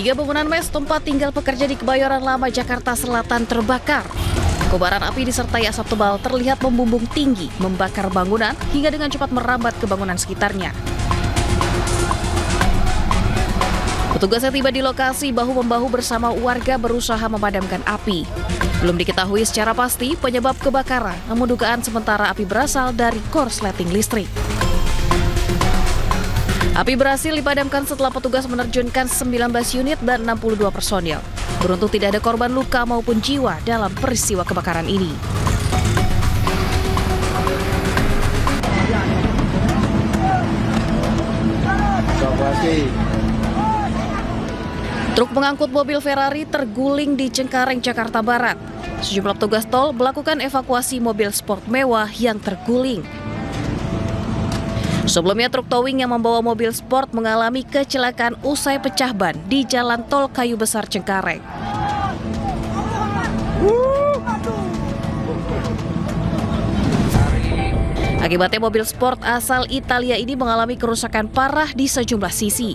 3 bangunan mes tempat tinggal pekerja di Kebayoran Lama, Jakarta Selatan terbakar. Kobaran api disertai asap tebal terlihat membumbung tinggi, membakar bangunan hingga dengan cepat merambat ke bangunan sekitarnya. Petugas yang tiba di lokasi bahu-membahu bersama warga berusaha memadamkan api. Belum diketahui secara pasti penyebab kebakaran, namun dugaan sementara api berasal dari korsleting listrik. Api berhasil dipadamkan setelah petugas menerjunkan 19 unit dan 62 personil. Beruntung tidak ada korban luka maupun jiwa dalam peristiwa kebakaran ini. Truk pengangkut mobil Ferrari terguling di Cengkareng, Jakarta Barat. Sejumlah petugas tol melakukan evakuasi mobil sport mewah yang terguling. Sebelumnya, truk towing yang membawa mobil sport mengalami kecelakaan usai pecah ban di Jalan Tol Kayu Besar, Cengkareng. Akibatnya mobil sport asal Italia ini mengalami kerusakan parah di sejumlah sisi.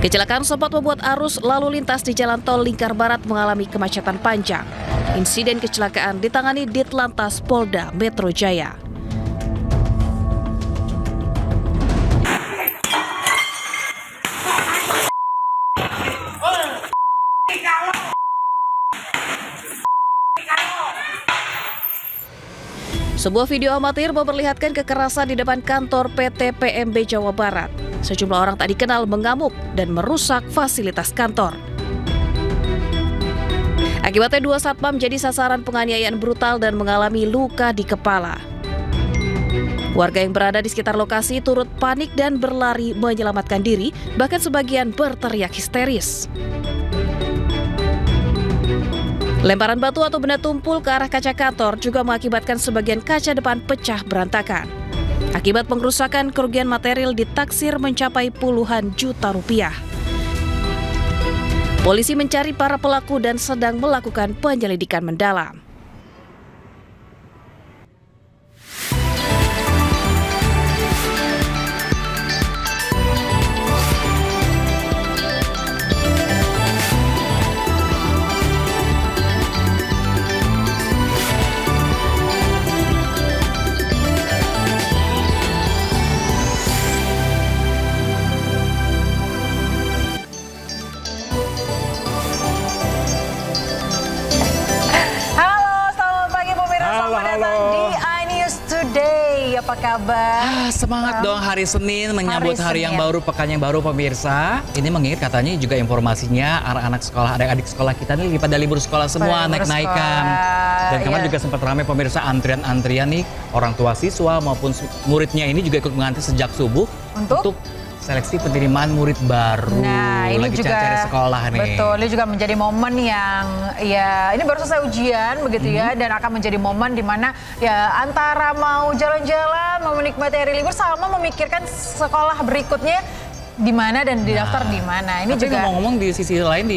Kecelakaan sempat membuat arus lalu lintas di Jalan Tol Lingkar Barat mengalami kemacetan panjang. Insiden kecelakaan ditangani Ditlantas Polda Metro Jaya. Sebuah video amatir memperlihatkan kekerasan di depan kantor PT PMB Jawa Barat. Sejumlah orang tak dikenal mengamuk dan merusak fasilitas kantor. Akibatnya 2 satpam jadi sasaran penganiayaan brutal dan mengalami luka di kepala. Warga yang berada di sekitar lokasi turut panik dan berlari menyelamatkan diri, bahkan sebagian berteriak histeris. Lemparan batu atau benda tumpul ke arah kaca kantor juga mengakibatkan sebagian kaca depan pecah berantakan. Akibat pengrusakan, kerugian material ditaksir mencapai puluhan juta rupiah. Polisi mencari para pelaku dan sedang melakukan penyelidikan mendalam. Apa kabar? Semangat dong hari Senin menyambut hari yang baru, pekan yang baru pemirsa. Ini mengingat katanya juga informasinya anak-anak sekolah, adik-adik sekolah kita nih pada libur sekolah semua, naik-naikan. Dan kemarin juga sempat ramai pemirsa antrian-antrian nih, orang tua siswa maupun muridnya ini juga ikut mengantri sejak subuh untuk seleksi penerimaan murid baru. Nah, ini lagi juga cari sekolah nih. Betul, ini juga menjadi momen yang ini baru selesai ujian begitu ya, dan akan menjadi momen di mana ya antara mau jalan-jalan, mau menikmati hari libur sama memikirkan sekolah berikutnya di mana dan didaftar di mana. Ini tapi juga ngomong-ngomong di sisi lain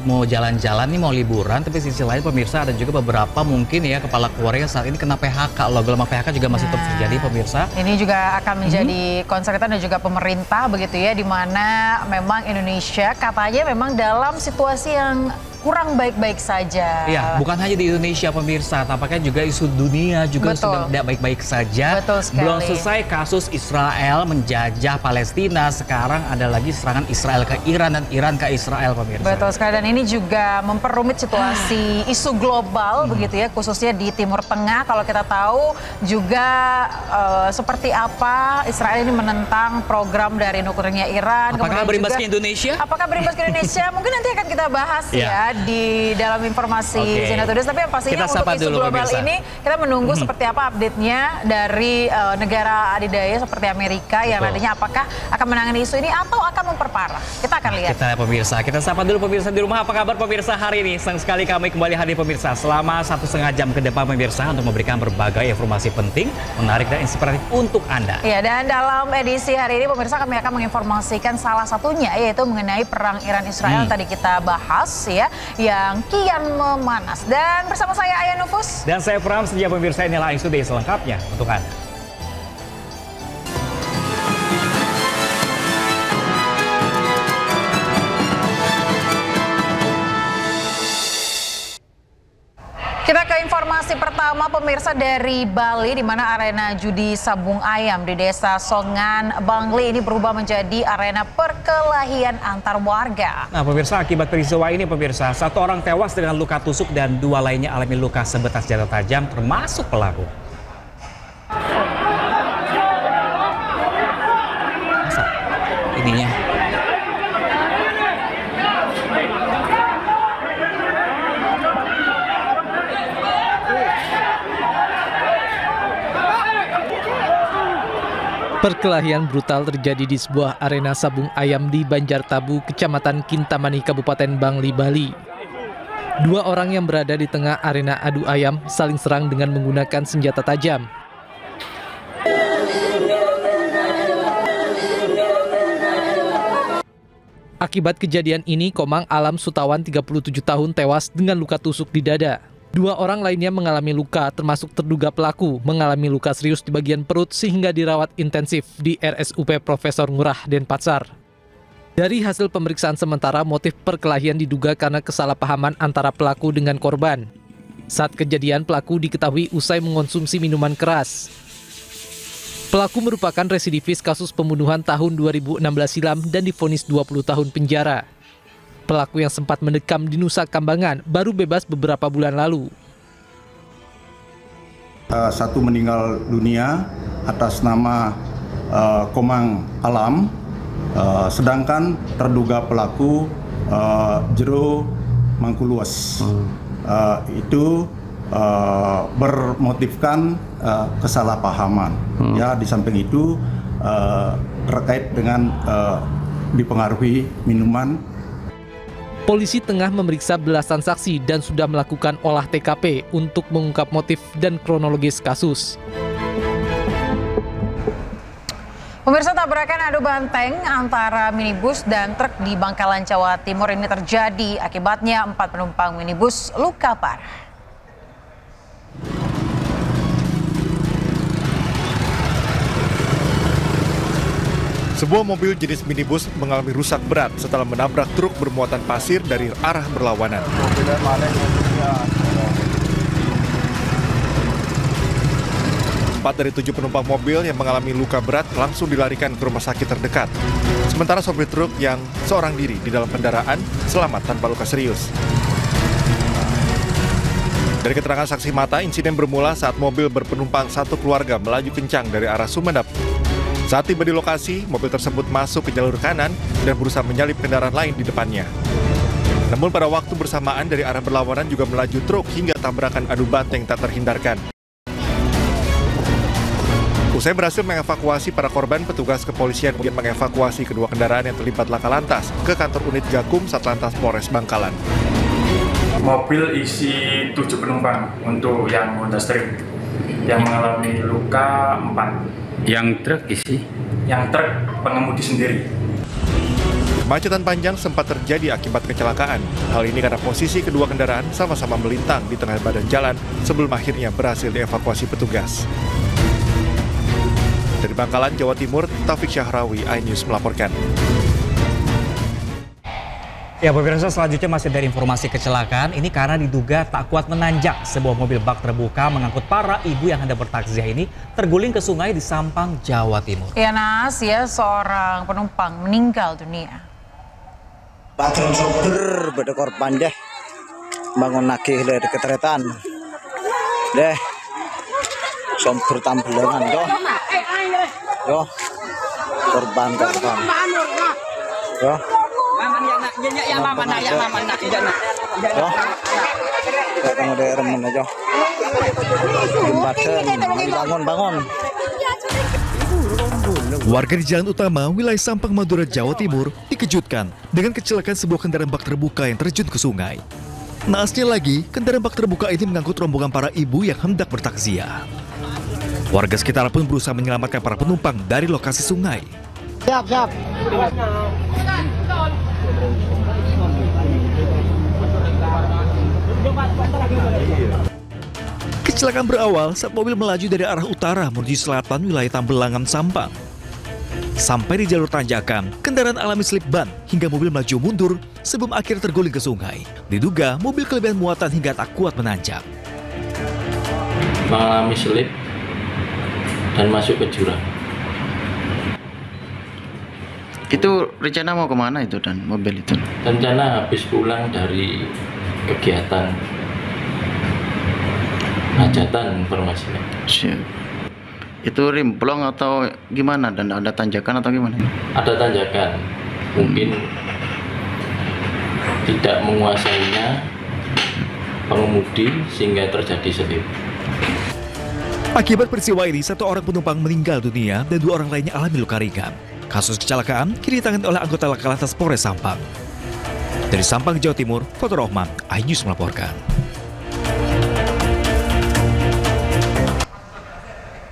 mau jalan-jalan nih, mau liburan, tapi sisi lain pemirsa ada juga beberapa mungkin ya kepala keluarga saat ini kena PHK. Loh, gelombang PHK juga masih terus terjadi pemirsa. Ini juga akan menjadi concern kita dan juga pemerintah begitu ya, di mana memang Indonesia katanya memang dalam situasi yang kurang baik-baik saja. Iya, bukan hanya di Indonesia pemirsa, tampaknya juga isu dunia juga sudah tidak baik-baik saja. Betul sekali. Belum selesai kasus Israel menjajah Palestina, sekarang ada lagi serangan Israel ke Iran dan Iran ke Israel pemirsa. Betul sekali, dan ini juga memperumit situasi isu global begitu ya, khususnya di Timur Tengah. Kalau kita tahu juga seperti apa Israel ini menentang program dari nuklirnya Iran. Apakah berimbas ke Indonesia? Apakah berimbas ke Indonesia? Mungkin nanti akan kita bahas ya di dalam informasi Zena Today. Tapi yang pastinya untuk isu global ini kita menunggu seperti apa update-nya dari negara adidaya seperti Amerika yang nantinya apakah akan menangani isu ini atau akan memperparah. Kita akan lihat. Kita sapa dulu pemirsa di rumah. Apa kabar pemirsa hari ini? Senang sekali kami kembali hadir pemirsa selama 1,5 jam ke depan pemirsa untuk memberikan berbagai informasi penting, menarik dan inspiratif untuk Anda. Iya, dan dalam edisi hari ini pemirsa kami akan menginformasikan salah satunya yaitu mengenai perang Iran-Israel tadi kita bahas ya, yang kian memanas. Dan bersama saya Ayah Nufus. Dan saya Pram, setia pemirsa, inilah isu day selengkapnya untuk Anda. Kita ke informasi pertama pemirsa dari Bali, di mana arena judi sabung ayam di Desa Songan, Bangli ini berubah menjadi arena perkelahian antar warga. Nah pemirsa, akibat peristiwa ini pemirsa, 1 orang tewas dengan luka tusuk dan 2 lainnya alami luka sebetas senjata tajam termasuk pelaku. Masa ininya? Perkelahian brutal terjadi di sebuah arena sabung ayam di Banjartabu, Kecamatan Kintamani, Kabupaten Bangli, Bali. 2 orang yang berada di tengah arena adu ayam saling serang dengan menggunakan senjata tajam. Akibat kejadian ini, Komang Alam Sutawan 37 tahun tewas dengan luka tusuk di dada. 2 orang lainnya mengalami luka, termasuk terduga pelaku mengalami luka serius di bagian perut sehingga dirawat intensif di RSUP Profesor Ngurah, Denpasar. Dari hasil pemeriksaan sementara, motif perkelahian diduga karena kesalahpahaman antara pelaku dengan korban. Saat kejadian, pelaku diketahui usai mengonsumsi minuman keras. Pelaku merupakan residivis kasus pembunuhan tahun 2016 silam dan divonis 20 tahun penjara. Pelaku yang sempat mendekam di Nusa Kambangan baru bebas beberapa bulan lalu. 1 meninggal dunia atas nama Komang Alam, sedangkan terduga pelaku Jero Mangkuluas. Itu bermotifkan kesalahpahaman. Ya, di samping itu terkait dengan dipengaruhi minuman. Polisi tengah memeriksa belasan saksi dan sudah melakukan olah TKP untuk mengungkap motif dan kronologis kasus. Pemirsa, tabrakan adu banteng antara minibus dan truk di Bangkalan, Jawa Timur ini terjadi. Akibatnya 4 penumpang minibus luka parah. Sebuah mobil jenis minibus mengalami rusak berat setelah menabrak truk bermuatan pasir dari arah berlawanan. 4 dari 7 penumpang mobil yang mengalami luka berat langsung dilarikan ke rumah sakit terdekat. Sementara sopir truk yang seorang diri di dalam kendaraan selamat tanpa luka serius. Dari keterangan saksi mata, insiden bermula saat mobil berpenumpang 1 keluarga melaju kencang dari arah Sumedap. Saat tiba di lokasi, mobil tersebut masuk ke jalur kanan dan berusaha menyalip kendaraan lain di depannya. Namun pada waktu bersamaan dari arah berlawanan juga melaju truk hingga tabrakan adu banteng tak terhindarkan. Usai berhasil mengevakuasi para korban, petugas kepolisian kemudian mengevakuasi kedua kendaraan yang terlibat laka lantas ke kantor unit Gakum Satlantas Polres Bangkalan. Mobil isi 7 penumpang untuk yang Honda Stream yang mengalami luka 4. Yang truk isi? Yang truk pengemudi sendiri. Kemacetan panjang sempat terjadi akibat kecelakaan. Hal ini karena posisi kedua kendaraan sama-sama melintang di tengah badan jalan sebelum akhirnya berhasil dievakuasi petugas. Dari Bangkalan, Jawa Timur, Taufik Syahrawi, iNews melaporkan. Ya pemirsa, selanjutnya masih dari informasi kecelakaan. Ini karena diduga tak kuat menanjak, sebuah mobil bak terbuka mengangkut para ibu yang hendak bertakziah ini terguling ke sungai di Sampang, Jawa Timur. Ya Nas, ya seorang penumpang meninggal dunia. Patron sopir pada korban deh, bangun nagih dari keteretan. Deh, sopir tambelangan doh. Yo, korban. Yo. Bangun. Warga di Jalan Utama, wilayah Sampang, Madura, Jawa Timur, dikejutkan dengan kecelakaan sebuah kendaraan bak terbuka yang terjun ke sungai. Naasnya lagi, kendaraan bak terbuka ini mengangkut rombongan para ibu yang hendak bertakziah. Warga sekitar pun berusaha menyelamatkan para penumpang dari lokasi sungai. Siap. Kecelakaan berawal saat mobil melaju dari arah utara menuju selatan wilayah Tambelangan, Sampang. Sampai di jalur tanjakan, kendaraan alami slip ban hingga mobil melaju mundur sebelum akhirnya terguling ke sungai. Diduga mobil kelebihan muatan hingga tak kuat menanjak. mengalami selip dan masuk ke jurang. Itu rencana mau kemana itu dan mobil itu? Rencana habis pulang dari kegiatan hajatan informasinya. Siap. Itu rimplong atau gimana dan ada tanjakan atau gimana? Ada tanjakan, mungkin tidak menguasainya pengemudi sehingga terjadi selip. Akibat peristiwa ini, 1 orang penumpang meninggal dunia dan 2 orang lainnya alami luka ringan. Kasus kecelakaan kini ditangani oleh anggota Laka-Lantas Polres Sampang. Dari Sampang, Jawa Timur, Fatur Rahman, iNews melaporkan.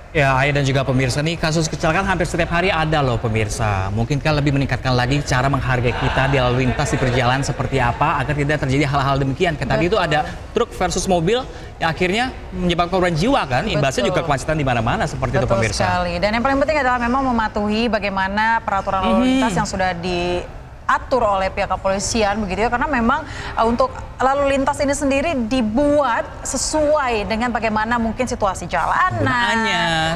Ya, Ayah dan juga pemirsa nih, kasus kecelakaan hampir setiap hari ada loh pemirsa. Mungkinkah lebih meningkatkan lagi cara menghargai kita di lalu lintas di perjalanan seperti apa agar tidak terjadi hal-hal demikian. Tadi itu ada truk versus mobil yang akhirnya menyebabkan korban jiwa kan. Imbasnya juga kemacetan di mana-mana seperti itu pemirsa. Betul sekali. Dan yang paling penting adalah memang mematuhi bagaimana peraturan lalu lintas yang sudah diatur oleh pihak kepolisian begitu ya, karena memang untuk lalu lintas ini sendiri dibuat sesuai dengan bagaimana mungkin situasi jalanan.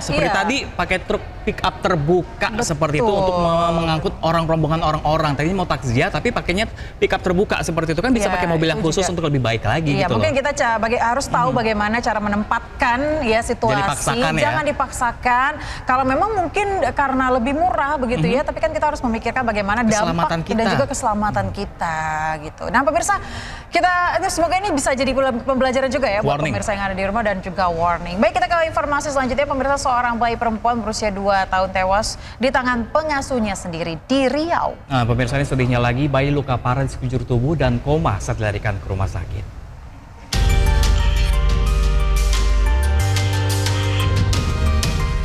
Seperti tadi pakai truk pick up terbuka seperti itu untuk mengangkut rombongan orang-orang. Tadi mau takziah tapi pakainya pick up terbuka seperti itu kan bisa pakai mobil yang khusus untuk lebih baik lagi gitu mungkin loh. Kita harus tahu bagaimana cara menempatkan ya situasi. Jangan dipaksakan. Kalau memang mungkin karena lebih murah begitu ya, tapi kan kita harus memikirkan bagaimana dampak dan juga keselamatan kita gitu. Nah, pemirsa, semoga ini bisa jadi pembelajaran juga ya buat pemirsa yang ada di rumah dan juga warning. Baik, kita ke informasi selanjutnya. Pemirsa, seorang bayi perempuan berusia 2 tahun tewas di tangan pengasuhnya sendiri di Riau. Nah, pemirsa, ini sedihnya lagi, bayi luka parah di sekujur tubuh dan koma saat dilarikan ke rumah sakit.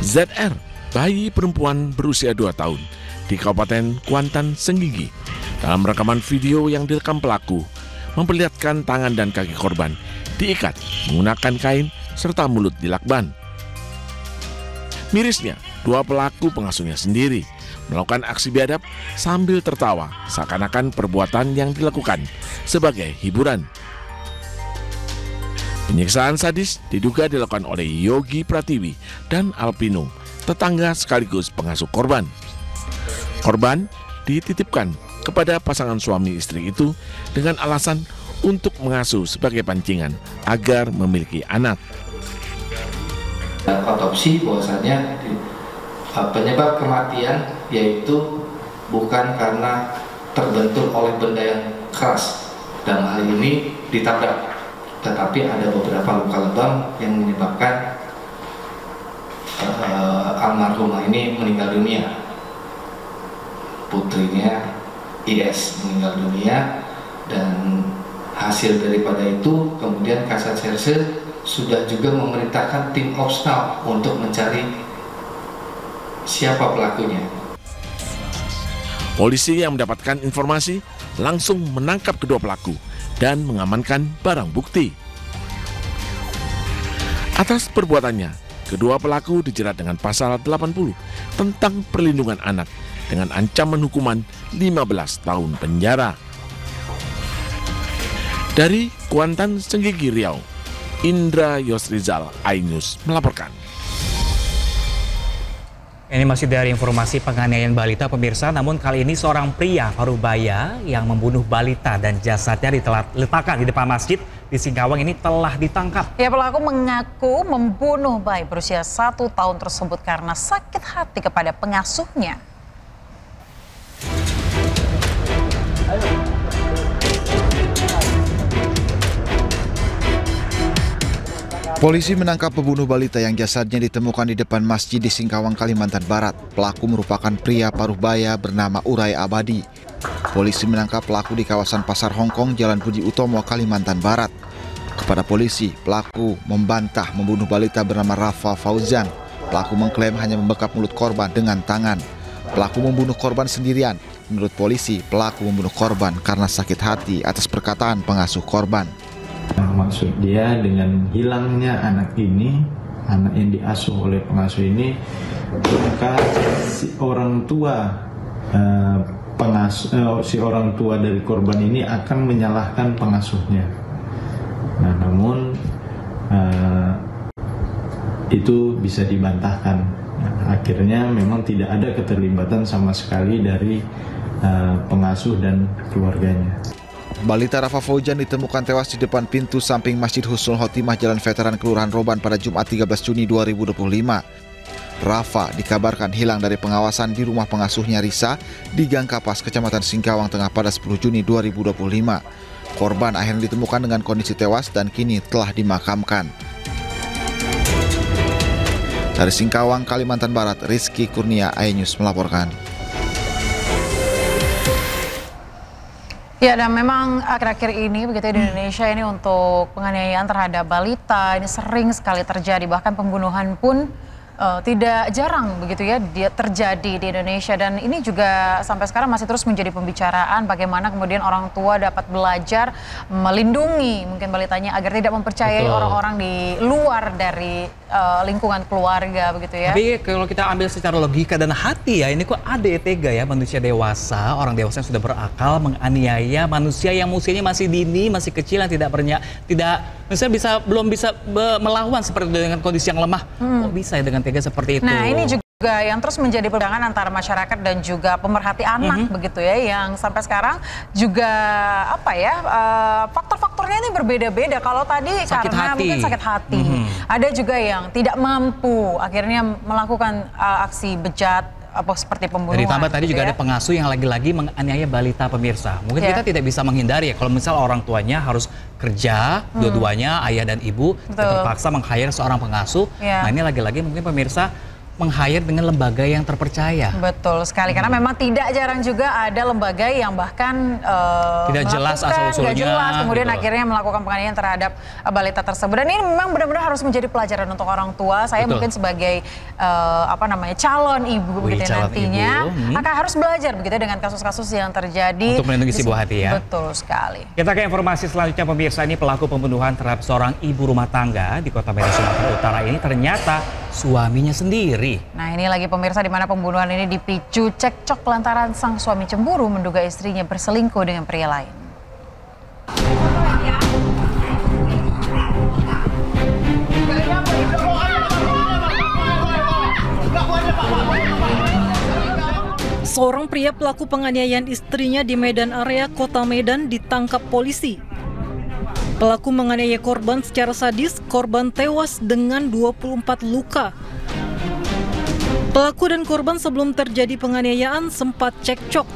ZR, bayi perempuan berusia 2 tahun di Kabupaten Kuantan, Senggigi. Dalam rekaman video yang direkam pelaku, memperlihatkan tangan dan kaki korban diikat menggunakan kain serta mulut dilakban. Mirisnya, 2 pelaku pengasuhnya sendiri melakukan aksi biadab sambil tertawa seakan-akan perbuatan yang dilakukan sebagai hiburan. Penyiksaan sadis diduga dilakukan oleh Yogi Pratiwi dan Alpino, tetangga sekaligus pengasuh korban. Korban dititipkan kepada pasangan suami istri itu dengan alasan untuk mengasuh sebagai pancingan agar memiliki anak. Otopsi bahwasanya penyebab kematian yaitu bukan karena terbentur oleh benda yang keras, dalam hal ini ditabrak, tetapi ada beberapa luka lebam yang menyebabkan almarhumah ini meninggal dunia. Putrinya IS meninggal dunia, dan hasil daripada itu kemudian Kasat Serse sudah juga memerintahkan tim Opsnal untuk mencari siapa pelakunya. Polisi yang mendapatkan informasi langsung menangkap kedua pelaku dan mengamankan barang bukti. Atas perbuatannya, kedua pelaku dijerat dengan pasal 80 tentang perlindungan anak dengan ancaman hukuman 15 tahun penjara. Dari Kuantan, Senggigi, Riau, Indra Yosrizal, iNews melaporkan. Ini masih dari informasi penganiayaan balita pemirsa, namun kali ini seorang pria parubaya yang membunuh balita dan jasadnya diletakkan di depan masjid di Singkawang ini telah ditangkap. Ya, pelaku mengaku membunuh bayi berusia 1 tahun tersebut karena sakit hati kepada pengasuhnya. Polisi menangkap pembunuh balita yang jasadnya ditemukan di depan masjid di Singkawang, Kalimantan Barat. Pelaku merupakan pria parubaya bernama Urai Abadi. Polisi menangkap pelaku di kawasan Pasar Hongkong, Jalan Budi Utomo, Kalimantan Barat. Kepada polisi, pelaku membantah membunuh balita bernama Rafa Fauzan. Pelaku mengklaim hanya membekap mulut korban dengan tangan. Pelaku membunuh korban sendirian. Menurut polisi, pelaku membunuh korban karena sakit hati atas perkataan pengasuh korban. Maksud dia dengan hilangnya anak ini, anak yang diasuh oleh pengasuh ini, maka si orang tua si orang tua dari korban ini akan menyalahkan pengasuhnya. Nah, namun itu bisa dibantahkan. Nah, akhirnya memang tidak ada keterlibatan sama sekali dari pengasuh dan keluarganya. Balita Rafa Faujan ditemukan tewas di depan pintu samping Masjid Husnul Khotimah Jalan Veteran Kelurahan Roban pada Jumat 13 Juni 2025. Rafa dikabarkan hilang dari pengawasan di rumah pengasuhnya Risa di Gang Kapas, Kecamatan Singkawang Tengah pada 10 Juni 2025. Korban akhirnya ditemukan dengan kondisi tewas dan kini telah dimakamkan. Dari Singkawang, Kalimantan Barat, Rizky Kurnia, iNews melaporkan. Ya, dan memang akhir-akhir ini begitu di Indonesia ini untuk penganiayaan terhadap balita ini sering sekali terjadi, bahkan pembunuhan pun tidak jarang begitu ya dia terjadi di Indonesia, dan ini juga sampai sekarang masih terus menjadi pembicaraan bagaimana kemudian orang tua dapat belajar melindungi mungkin balitanya agar tidak mempercayai orang-orang di luar dari lingkungan keluarga begitu ya. Tapi kalau kita ambil secara logika dan hati ya, ini kok ada ya tega ya manusia dewasa, orang dewasa yang sudah berakal menganiaya manusia yang usianya masih dini, masih kecil, yang misalnya belum bisa melawan seperti itu dengan kondisi yang lemah. Kok bisa ya dengan tega seperti itu? Nah, ini juga yang terus menjadi perbedaan antara masyarakat dan juga pemerhati anak begitu ya, yang sampai sekarang juga apa ya faktor-faktornya ini berbeda-beda. Kalau tadi karena mungkin sakit hati, ada juga yang tidak mampu akhirnya melakukan aksi bejat apa seperti pembunuhan. Ditambah tadi gitu juga ya. ada pengasuh yang lagi-lagi menganiaya balita, pemirsa. Mungkin kita tidak bisa menghindari ya kalau misal orang tuanya harus kerja, dua-duanya ayah dan ibu terpaksa meng-hire seorang pengasuh. Nah, ini lagi-lagi mungkin pemirsa meng-hire dengan lembaga yang terpercaya. Betul sekali, karena memang tidak jarang juga ada lembaga yang bahkan tidak jelas asal-usulnya, kemudian akhirnya melakukan penganiayaan terhadap balita tersebut. Dan ini memang benar-benar harus menjadi pelajaran untuk orang tua. Saya mungkin sebagai calon ibu begitu nantinya akan harus belajar begitu dengan kasus-kasus yang terjadi untuk melindungi si buah hati ya. Betul sekali. Kita ke informasi selanjutnya pemirsa, ini pelaku pembunuhan terhadap seorang ibu rumah tangga di Kota Medan, Sumatera Utara ini ternyata suaminya sendiri. Nah, ini lagi pemirsa di mana pembunuhan ini dipicu cekcok lantaran sang suami cemburu menduga istrinya berselingkuh dengan pria lain. Seorang pria pelaku penganiayaan istrinya di Medan area Kota Medan ditangkap polisi. Pelaku menganiaya korban secara sadis, korban tewas dengan 24 luka. Pelaku dan korban sebelum terjadi penganiayaan sempat cekcok.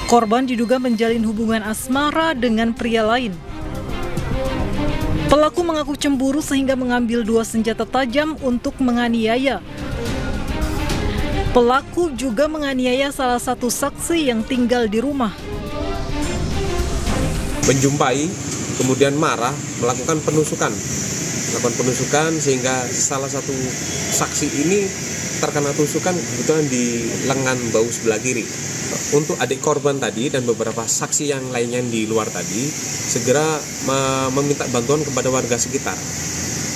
Korban diduga menjalin hubungan asmara dengan pria lain. Pelaku mengaku cemburu sehingga mengambil 2 senjata tajam untuk menganiaya. Pelaku juga menganiaya salah satu saksi yang tinggal di rumah. Menjumpai, kemudian marah, melakukan penusukan sehingga salah satu saksi ini terkena tusukan kebetulan di lengan bahu sebelah kiri. Untuk adik korban tadi dan beberapa saksi yang lainnya di luar tadi segera meminta bantuan kepada warga sekitar.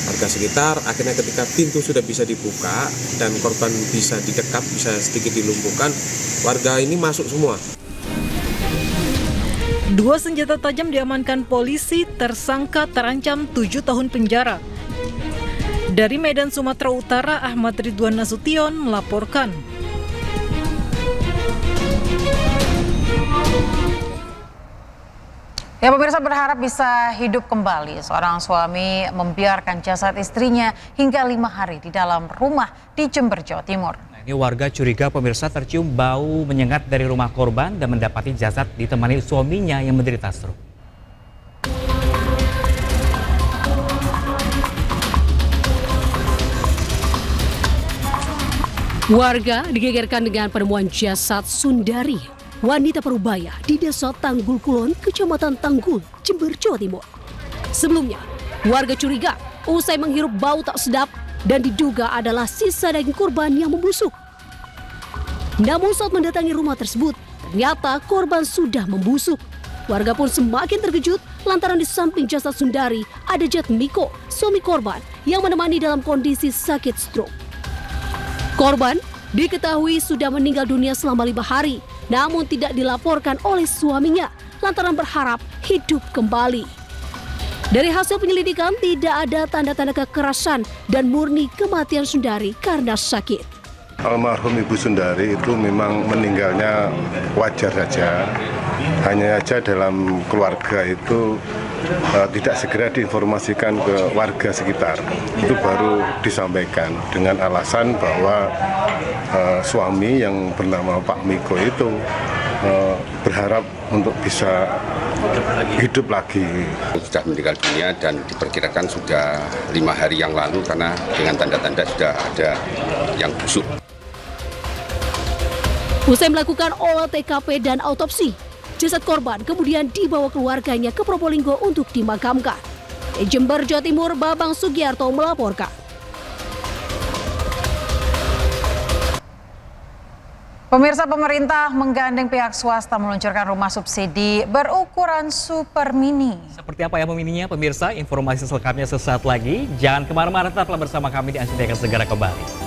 Warga sekitar akhirnya ketika pintu sudah bisa dibuka dan korban bisa didekap, bisa sedikit dilumpuhkan, warga ini masuk semua. 2 senjata tajam diamankan polisi, tersangka terancam 7 tahun penjara. Dari Medan, Sumatera Utara, Ahmad Ridwan Nasution melaporkan. Ya, pemirsa berharap bisa hidup kembali. Seorang suami membiarkan jasad istrinya hingga 5 hari di dalam rumah di Jember, Jawa Timur. Ini warga curiga pemirsa tercium bau menyengat dari rumah korban dan mendapati jasad ditemani suaminya yang menderita stroke. Warga digegerkan dengan penemuan jasad Sundari, wanita parubaya di Desa Tanggul Kulon, Kecamatan Tanggul, Jember, Jawa Timur. Sebelumnya, warga curiga usai menghirup bau tak sedap dan diduga adalah sisa daging korban yang membusuk. Namun saat mendatangi rumah tersebut, ternyata korban sudah membusuk. Warga pun semakin terkejut lantaran di samping jasad Sundari ada Jatmiko, suami korban yang menemani dalam kondisi sakit stroke. Korban diketahui sudah meninggal dunia selama 5 hari, namun tidak dilaporkan oleh suaminya lantaran berharap hidup kembali. Dari hasil penyelidikan tidak ada tanda-tanda kekerasan dan murni kematian Sundari karena sakit. Almarhum Ibu Sundari itu memang meninggalnya wajar saja. Hanya saja dalam keluarga itu tidak segera diinformasikan ke warga sekitar. Itu baru disampaikan dengan alasan bahwa suami yang bernama Pak Miko itu berharap untuk bisa hidup lagi. Sudah meninggal dunia dan diperkirakan sudah 5 hari yang lalu karena dengan tanda-tanda sudah ada yang busuk. Usai melakukan olah TKP dan autopsi, jasad korban kemudian dibawa keluarganya ke Probolinggo untuk dimakamkan. Di Jember, Jawa Timur, Babang Sugiarto melaporkan. Pemirsa, pemerintah menggandeng pihak swasta meluncurkan rumah subsidi berukuran super mini. Seperti apa ya mininya pemirsa? Informasi selengkapnya sesaat lagi. Jangan kemana-mana, tetaplah bersama kami di Ansida akan segera kembali.